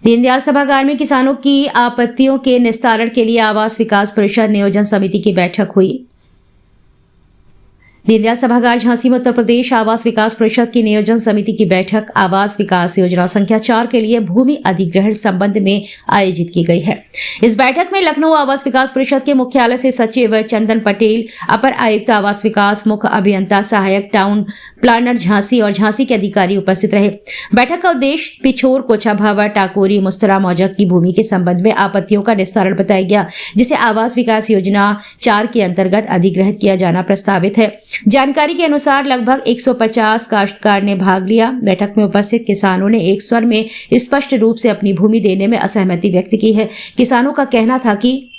दीनदयाल सभागार में किसानों की आपत्तियों के निस्तारण के लिए आवास विकास परिषद नियोजन समिति की बैठक हुई। दीनदयाल सभागार झांसी में उत्तर प्रदेश आवास विकास परिषद की नियोजन समिति की बैठक आवास विकास योजना संख्या 4 के लिए भूमि अधिग्रहण संबंध में आयोजित की गई है। इस बैठक में लखनऊ आवास विकास परिषद के मुख्यालय से सचिव चंदन पटेल, अपर आयुक्त आवास विकास, मुख्य अभियंता, सहायक टाउन प्लानर झांसी और झांसी के अधिकारी उपस्थित रहे। बैठक का उद्देश्य पिछोर, कोछा भावर, टाकोरी, मुस्तरा मौजा की भूमि के संबंध में आपत्तियों का निस्तारण बताया गया, जिसे आवास विकास योजना 4 के अंतर्गत अधिग्रहित किया जाना प्रस्तावित है। जानकारी के अनुसार लगभग 150 काश्तकार ने भाग लिया। बैठक में उपस्थित किसानों ने एक स्वर में स्पष्ट रूप से अपनी भूमि देने में असहमति व्यक्त की है। किसानों का कहना था कि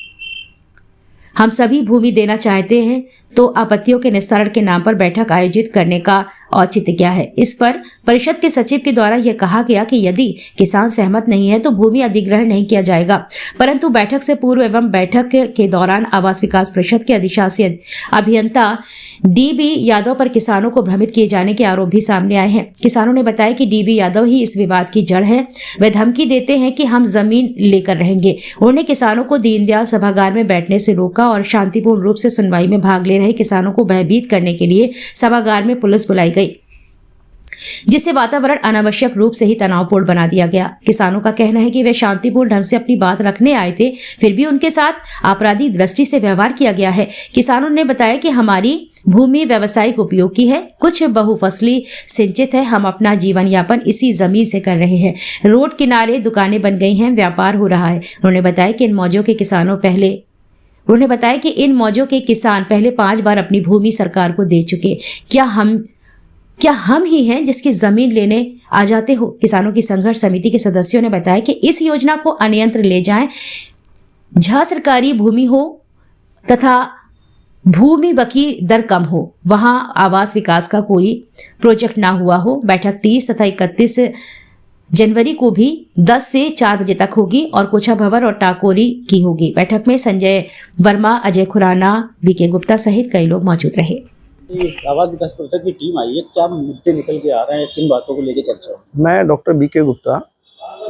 हम सभी भूमि देना चाहते हैं, तो आपत्तियों के निस्तारण के नाम पर बैठक आयोजित करने का औचित्य क्या है। इस पर परिषद के सचिव के द्वारा यह कहा गया कि यदि किसान सहमत नहीं है तो भूमि अधिग्रहण नहीं किया जाएगा। परंतु बैठक से पूर्व एवं बैठक के दौरान आवास विकास परिषद के अधिशासी अभियंता DB यादव पर किसानों को भ्रमित किए जाने के आरोप भी सामने आए हैं। किसानों ने बताया कि DB यादव ही इस विवाद की जड़ है। वे धमकी देते हैं कि हम जमीन लेकर रहेंगे। उन्होंने किसानों को दीनदयाल सभागार में बैठने से रोका और शांतिपूर्ण रूप से सुनवाई में भाग ले रहे किसानों को भयभीत करने के लिए सभागार में पुलिस बुलाई गई, जिससे वातावरण अनावश्यक रूप से ही तनावपूर्ण बना दिया गया। किसानों का कहना है कि वे शांतिपूर्ण ढंग से अपनी बात रखने आए थे, फिर भी उनके साथ आपराधिक दृष्टि से व्यवहार किया गया है। किसानों ने बताया कि हमारी भूमि व्यावसायिक उपयोग की है, कुछ बहुफसली सिंचित है, हम अपना जीवन यापन इसी जमीन से कर रहे हैं। रोड किनारे दुकानें बन गई हैं, व्यापार हो रहा है। उन्होंने बताया कि इन मौजों के किसान पहले 5 बार अपनी भूमि सरकार को दे चुके। क्या हम ही हैं जिसकी जमीन लेने आ जाते हो? किसानों की संघर्ष समिति के सदस्यों ने बताया कि इस योजना को अन्यत्र ले जाएं, जहां सरकारी भूमि हो तथा भूमि बकी दर कम हो, वहां आवास विकास का कोई प्रोजेक्ट ना हुआ हो। बैठक 30 तथा 31 जनवरी को भी 10 से 4 बजे तक होगी और कोछा भवर और टाकोरी की होगी। बैठक में संजय वर्मा, अजय खुराना, BK गुप्ता सहित कई लोग मौजूद रहे। आवास विकास परिषद की टीम आई है, क्या मुद्दे निकल के आ रहे हैं, किन बातों को लेकर चर्चा? मैं डॉक्टर BK गुप्ता।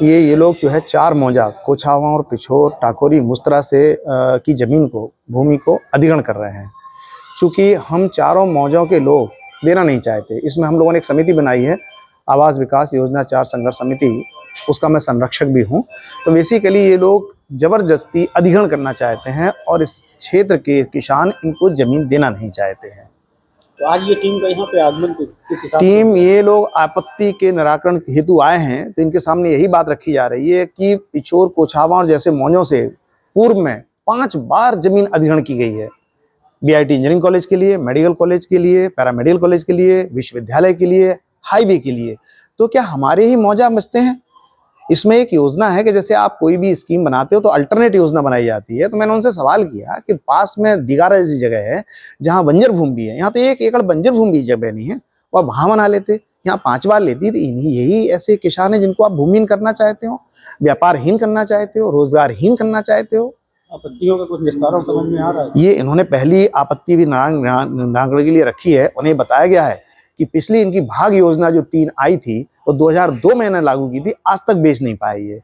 ये लोग जो है 4 मौजा कोछावा और पिछोर, टाकोरी, मुस्तरा से की जमीन को, भूमि को अधिग्रहण कर रहे हैं। चूँकि हम चारों मौजों के लोग देना नहीं चाहते, इसमें हम लोगों ने एक समिति बनाई है, आवास विकास योजना 4 संघर्ष समिति, उसका मैं संरक्षक भी हूँ। तो बेसिकली ये लोग जबरदस्ती अधिग्रहण करना चाहते हैं और इस क्षेत्र के किसान इनको जमीन देना नहीं चाहते हैं। तो आज ये टीम का यहाँ पे आगमन किस हिसाब से? ये लोग आपत्ति के निराकरण हेतु आए हैं, तो इनके सामने यही बात रखी जा रही है कि पिछोर, कोछावा और जैसे मौजों से पूर्व में 5 बार जमीन अधिग्रहण की गई है। BIT इंजीनियरिंग कॉलेज के लिए, मेडिकल कॉलेज के लिए, पैरामेडिकल कॉलेज के लिए, विश्वविद्यालय के लिए, हाईवे के लिए। तो क्या हमारे ही मौजा बचते हैं? इसमें एक योजना है कि जैसे आप कोई भी स्कीम बनाते हो तो अल्टरनेट योजना बनाई जाती है। तो मैंने उनसे सवाल किया कि पास में दिगारा जैसी जगह है जहाँ बंजर भूमि भी है, यहाँ तो 1 एकड़ बंजर भूमि भी जगह नहीं है, और वहाँ बना लेते, यहाँ 5 बार लेती। तो यही ऐसे किसान हैं जिनको आप भूमिहीन करना चाहते हो, व्यापारहीन करना चाहते हो, रोजगारहीन करना चाहते हो। आपत्तियों का कुछ निस्तारण समझ में आ रहा है? ये इन्होंने पहली आपत्ति भी निराकरण के लिए रखी है। उन्हें बताया गया है कि पिछली इनकी भाग योजना जो 3 आई थी वो 2002 में इन्होंने लागू की थी, आज तक बेच नहीं पाए। ये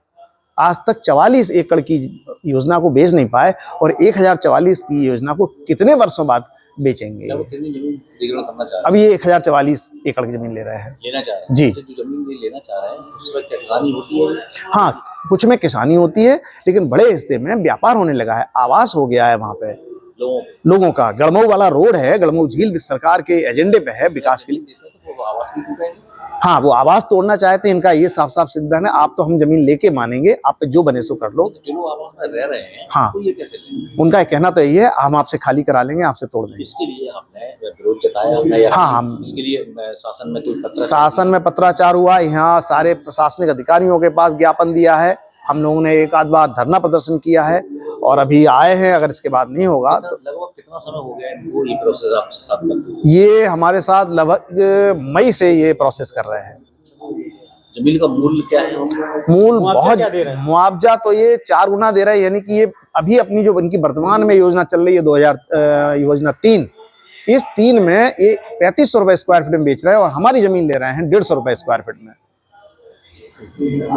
आज तक 44 एकड़ की योजना को बेच नहीं पाए, और 1044 की योजना को कितने वर्षों बाद बेचेंगे? अब ये 1044 एकड़ की जमीन ले रहे हैं, लेना चाह रहे हैं। जी, जो जमीन लेना चाह रहे हैं उसमें क्या किसानी होती है? हाँ, कुछ में किसानी होती है, लेकिन बड़े हिस्से में व्यापार होने लगा है, आवास हो गया है वहाँ पे लोगों का। गड़मऊ वाला रोड है, गड़मऊ झील सरकार के एजेंडे पे है विकास के लिए। हाँ, वो आवास तोड़ना चाहते हैं, इनका ये साफ साफ सिद्धांत है। आप तो हम जमीन लेके मानेंगे, आप पे जो बने सो कर लो। जो लोग आवास में रह रहे हैं, हाँ, ये कैसे लेंगे? उनका कहना तो यही है, हम आपसे खाली करा लेंगे, आपसे तोड़ देंगे। इसके लिए आपने विरोध जताया? हाँ, हम इसके लिए शासन में पत्राचार हुआ, यहाँ सारे प्रशासनिक अधिकारियों के पास ज्ञापन दिया है, हम लोगों ने 1 आध बार धरना प्रदर्शन किया है, और अभी आए हैं। अगर इसके बाद नहीं होगा तो लगभग कितना समय हो गया इनको ये प्रोसेस आपके साथ करते हुए? ये हमारे साथ लगभग मई से ये प्रोसेस कर रहे हैं। जमीन का मूल्य क्या है? मूल बहुत मुआवजा तो ये 4 गुना दे रहा है। यानी कि ये अभी अपनी जो इनकी वर्तमान में योजना चल रही है 2000 योजना 3, इस 3 में ये 3500 रुपए स्क्वायर फीट में बेच रहे हैं, और हमारी जमीन ले रहे हैं 150 रुपए स्क्वायर फीट में।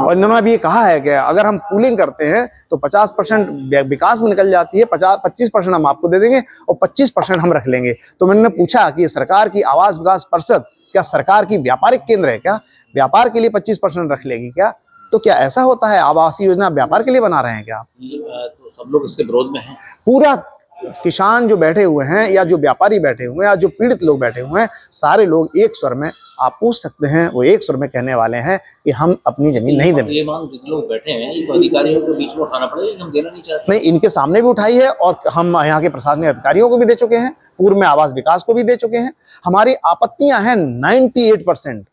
और इन्होंने अभी ये कहा है कि अगर हम पूलिंग करते हैं तो 50% विकास में निकल जाती है, 25% हम आपको दे देंगे और 25% हम रख लेंगे। तो मैंने पूछा कि सरकार की आवास विकास परिषद क्या सरकार की व्यापारिक केंद्र है क्या? व्यापार के लिए 25% रख लेगी क्या? तो क्या ऐसा होता है? आवासीय योजना व्यापार के लिए बना रहे हैं क्या आप? तो सब लोग इसके विरोध में हैं। पूरा किसान जो बैठे हुए हैं या जो व्यापारी बैठे हुए हैं या जो पीड़ित लोग बैठे हुए हैं, सारे लोग एक स्वर में, आप पूछ सकते हैं, वो एक स्वर में कहने वाले हैं कि हम अपनी जमीन नहीं देंगे। ये मांग जितने लोग बैठे हैं ये तो अधिकारियों के बीच में उठाना पड़ेगा कि हम देना नहीं चाहते। नहीं, इनके सामने भी उठाई है और हम यहाँ के प्रशासनिक अधिकारियों को भी दे चुके हैं, पूर्व में आवास विकास को भी दे चुके हैं। हमारी आपत्तियां हैं 98%।